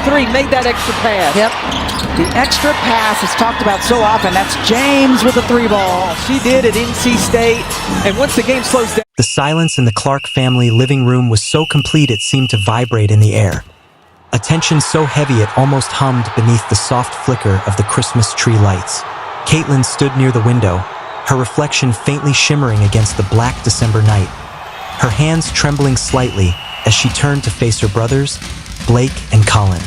three, made that extra pass. Yep. The extra pass is talked about so often. That's James with the three ball. She did at NC State, and once the game slows down. The silence in the Clark family living room was so complete it seemed to vibrate in the air. A tension so heavy it almost hummed beneath the soft flicker of the Christmas tree lights. Caitlin stood near the window, her reflection faintly shimmering against the black December night. Her hands trembling slightly as she turned to face her brothers, Blake and Colin.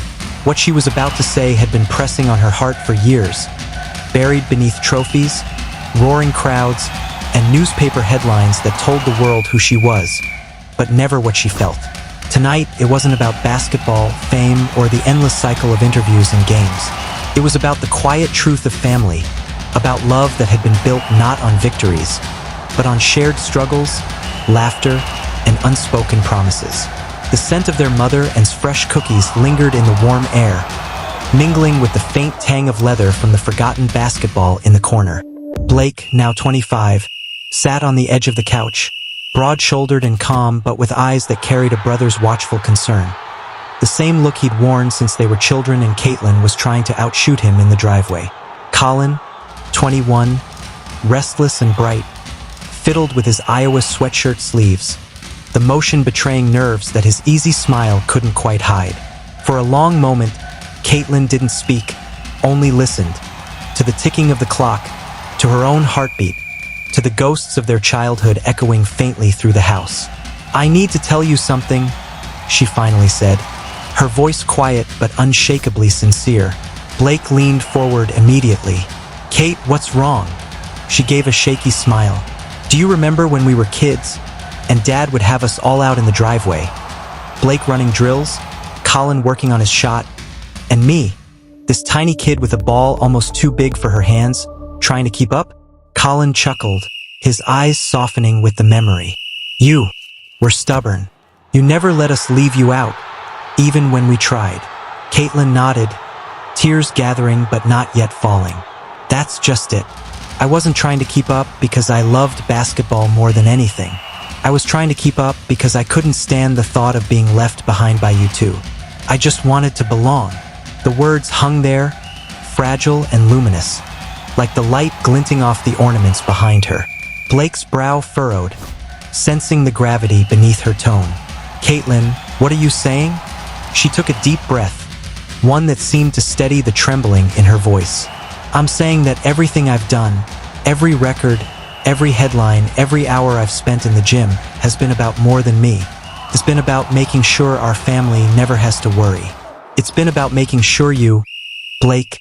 What she was about to say had been pressing on her heart for years, buried beneath trophies, roaring crowds, and newspaper headlines that told the world who she was, but never what she felt. Tonight, it wasn't about basketball, fame, or the endless cycle of interviews and games. It was about the quiet truth of family, about love that had been built not on victories, but on shared struggles, laughter, and unspoken promises. The scent of their mother and fresh cookies lingered in the warm air, mingling with the faint tang of leather from the forgotten basketball in the corner. Blake, now 25, sat on the edge of the couch, broad-shouldered and calm but with eyes that carried a brother's watchful concern. The same look he'd worn since they were children and Caitlin was trying to outshoot him in the driveway. Colin, 21, restless and bright, fiddled with his Iowa sweatshirt sleeves, the motion betraying nerves that his easy smile couldn't quite hide. For a long moment, Caitlin didn't speak, only listened, to the ticking of the clock, to her own heartbeat, to the ghosts of their childhood echoing faintly through the house. "I need to tell you something," she finally said, her voice quiet but unshakably sincere. Blake leaned forward immediately. "Kate, what's wrong?" She gave a shaky smile. "Do you remember when we were kids, and Dad would have us all out in the driveway? Blake running drills, Colin working on his shot, and me, this tiny kid with a ball almost too big for her hands, trying to keep up?" Colin chuckled, his eyes softening with the memory. "You were stubborn. You never let us leave you out, even when we tried." Caitlin nodded, tears gathering but not yet falling. "That's just it. I wasn't trying to keep up because I loved basketball more than anything. I was trying to keep up because I couldn't stand the thought of being left behind by you two. I just wanted to belong." The words hung there, fragile and luminous, like the light glinting off the ornaments behind her. Blake's brow furrowed, sensing the gravity beneath her tone. "Caitlin, what are you saying?" She took a deep breath, one that seemed to steady the trembling in her voice. "I'm saying that everything I've done, every record, every headline, every hour I've spent in the gym has been about more than me. It's been about making sure our family never has to worry. It's been about making sure you, Blake,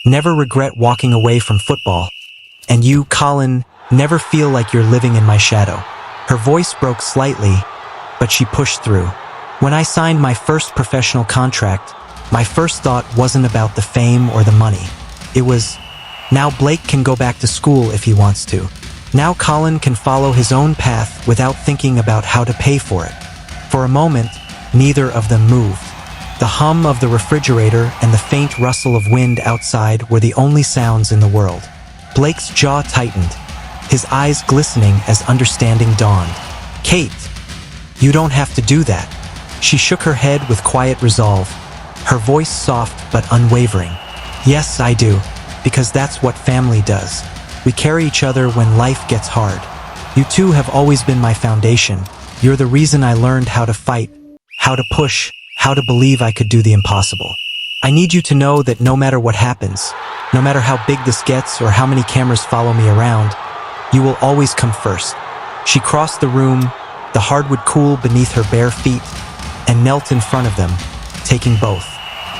never regret walking away from football. And you, Colin, never feel like you're living in my shadow." Her voice broke slightly, but she pushed through. "When I signed my first professional contract, my first thought wasn't about the fame or the money. It was, now Blake can go back to school if he wants to. Now Colin can follow his own path without thinking about how to pay for it." For a moment, neither of them moved. The hum of the refrigerator and the faint rustle of wind outside were the only sounds in the world. Blake's jaw tightened, his eyes glistening as understanding dawned. "Kate, you don't have to do that." She shook her head with quiet resolve, her voice soft but unwavering. "Yes, I do, because that's what family does. We carry each other when life gets hard. You two have always been my foundation. You're the reason I learned how to fight, how to push, how to believe I could do the impossible. I need you to know that no matter what happens, no matter how big this gets or how many cameras follow me around, you will always come first." She crossed the room, the hardwood cool beneath her bare feet, and knelt in front of them, taking both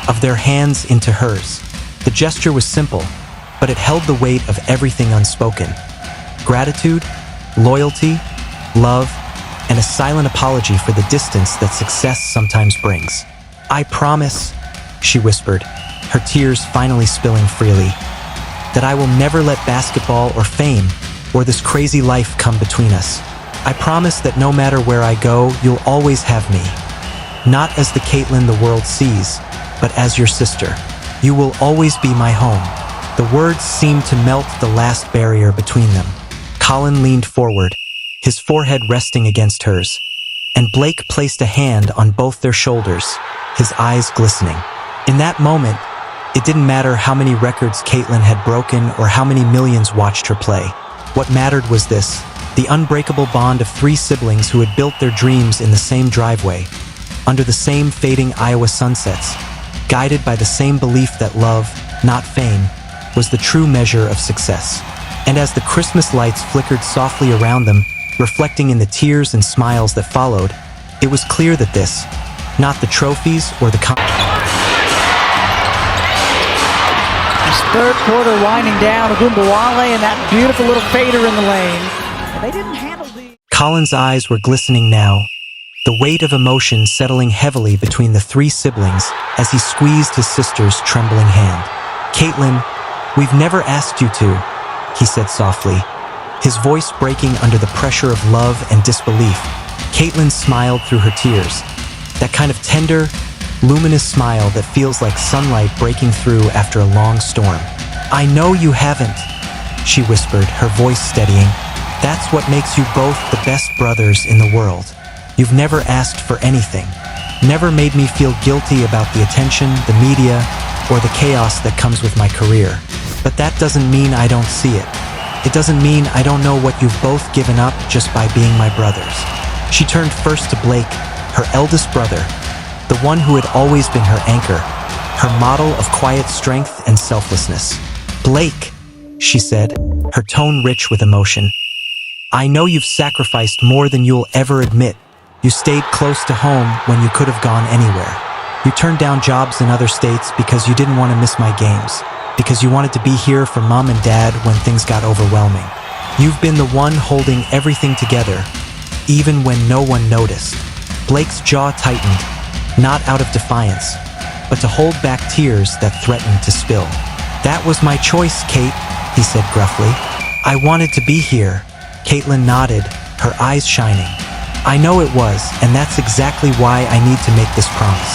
of their hands into hers. The gesture was simple, but it held the weight of everything unspoken. Gratitude, loyalty, love, and a silent apology for the distance that success sometimes brings. "I promise," she whispered, her tears finally spilling freely, "that I will never let basketball or fame or this crazy life come between us. I promise that no matter where I go, you'll always have me. Not as the Caitlin the world sees, but as your sister. You will always be my home." The words seemed to melt the last barrier between them. Colin leaned forward, his forehead resting against hers, and Blake placed a hand on both their shoulders, his eyes glistening. In that moment, it didn't matter how many records Caitlin had broken or how many millions watched her play. What mattered was this, the unbreakable bond of three siblings who had built their dreams in the same driveway, under the same fading Iowa sunsets, guided by the same belief that love, not fame, was the true measure of success. And as the Christmas lights flickered softly around them, reflecting in the tears and smiles that followed, it was clear that this, not the trophies or the This third quarter winding down, Agumbawale and that beautiful little fader in the lane. And they didn't handle the... Colin's eyes were glistening now, the weight of emotion settling heavily between the three siblings as he squeezed his sister's trembling hand. "Caitlin, we've never asked you to," he said softly, his voice breaking under the pressure of love and disbelief. Caitlin smiled through her tears, that kind of tender, luminous smile that feels like sunlight breaking through after a long storm. "I know you haven't," she whispered, her voice steadying. "That's what makes you both the best brothers in the world. You've never asked for anything, never made me feel guilty about the attention, the media, or the chaos that comes with my career. But that doesn't mean I don't see it. It doesn't mean I don't know what you've both given up just by being my brothers." She turned first to Blake, her eldest brother, the one who had always been her anchor, her model of quiet strength and selflessness. "Blake," she said, her tone rich with emotion, "I know you've sacrificed more than you'll ever admit. You stayed close to home when you could have gone anywhere. You turned down jobs in other states because you didn't want to miss my games, because you wanted to be here for Mom and Dad when things got overwhelming. You've been the one holding everything together, even when no one noticed." Blake's jaw tightened, not out of defiance, but to hold back tears that threatened to spill. "That was my choice, Kate," he said gruffly. "I wanted to be here." Caitlin nodded, her eyes shining. "I know it was, and that's exactly why I need to make this promise.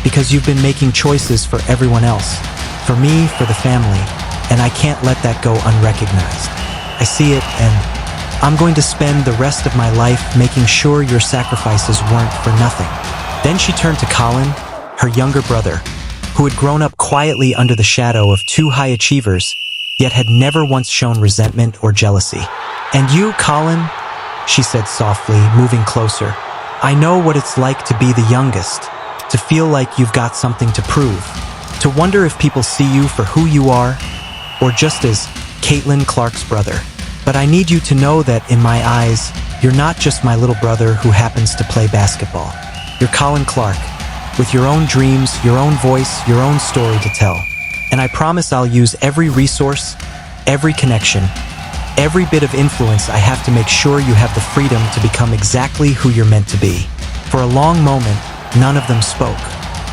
Because you've been making choices for everyone else. For me, for the family, and I can't let that go unrecognized. I see it, and I'm going to spend the rest of my life making sure your sacrifices weren't for nothing." Then she turned to Colin, her younger brother, who had grown up quietly under the shadow of two high achievers, yet had never once shown resentment or jealousy. "And you, Colin," she said softly, moving closer, "I know what it's like to be the youngest, to feel like you've got something to prove, to wonder if people see you for who you are, or just as Caitlin Clark's brother. But I need you to know that in my eyes, you're not just my little brother who happens to play basketball. You're Colin Clark, with your own dreams, your own voice, your own story to tell. And I promise I'll use every resource, every connection, every bit of influence I have to make sure you have the freedom to become exactly who you're meant to be." For a long moment, none of them spoke.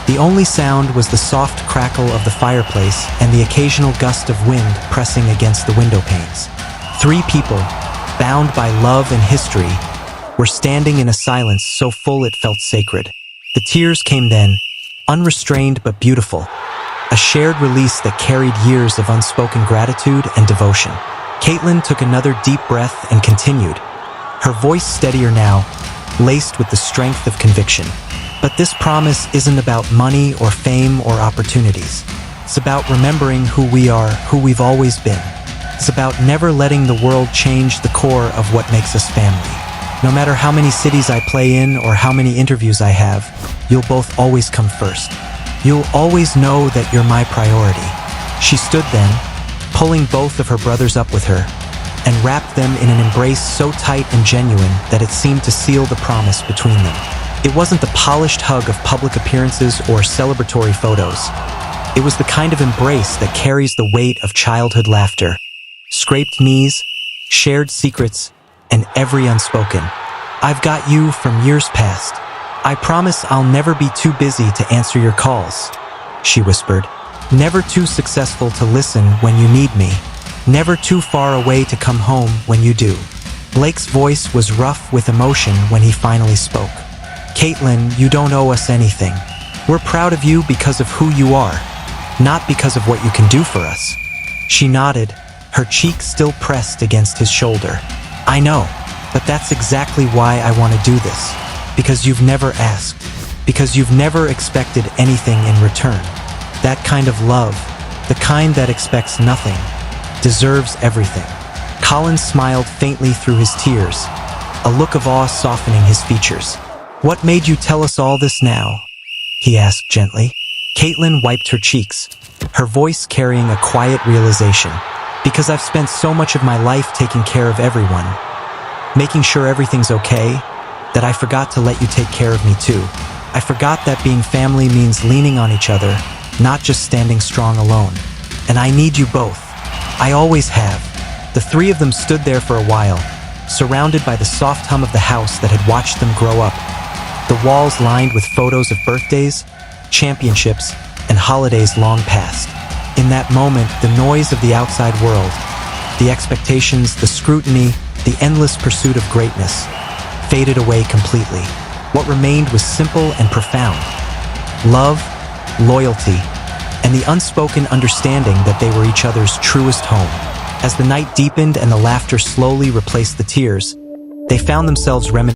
The only sound was the soft crackle of the fireplace and the occasional gust of wind pressing against the window panes. Three people, bound by love and history, were standing in a silence so full it felt sacred. The tears came then, unrestrained but beautiful, a shared release that carried years of unspoken gratitude and devotion. Caitlin took another deep breath and continued, her voice steadier now, laced with the strength of conviction. "But this promise isn't about money or fame or opportunities. It's about remembering who we are, who we've always been. It's about never letting the world change the core of what makes us family. No matter how many cities I play in or how many interviews I have, you'll both always come first. You'll always know that you're my priority." She stood then, pulling both of her brothers up with her, and wrapped them in an embrace so tight and genuine that it seemed to seal the promise between them. It wasn't the polished hug of public appearances or celebratory photos. It was the kind of embrace that carries the weight of childhood laughter, scraped knees, shared secrets, and every unspoken "I've got you" from years past. "I promise I'll never be too busy to answer your calls," she whispered. "Never too successful to listen when you need me. Never too far away to come home when you do." Blake's voice was rough with emotion when he finally spoke. "Caitlin, you don't owe us anything. We're proud of you because of who you are, not because of what you can do for us." She nodded, her cheek still pressed against his shoulder. "I know, but that's exactly why I want to do this. Because you've never asked. Because you've never expected anything in return. That kind of love, the kind that expects nothing, deserves everything. Colin smiled faintly through his tears, a look of awe softening his features. "What made you tell us all this now?" he asked gently. Caitlin wiped her cheeks, her voice carrying a quiet realization. "Because I've spent so much of my life taking care of everyone, making sure everything's okay, that I forgot to let you take care of me too. I forgot that being family means leaning on each other, not just standing strong alone. And I need you both. I always have." The three of them stood there for a while, surrounded by the soft hum of the house that had watched them grow up. The walls lined with photos of birthdays, championships, and holidays long past. In that moment, the noise of the outside world, the expectations, the scrutiny, the endless pursuit of greatness, faded away completely. What remained was simple and profound. Love, loyalty, and the unspoken understanding that they were each other's truest home. As the night deepened and the laughter slowly replaced the tears, they found themselves reminiscing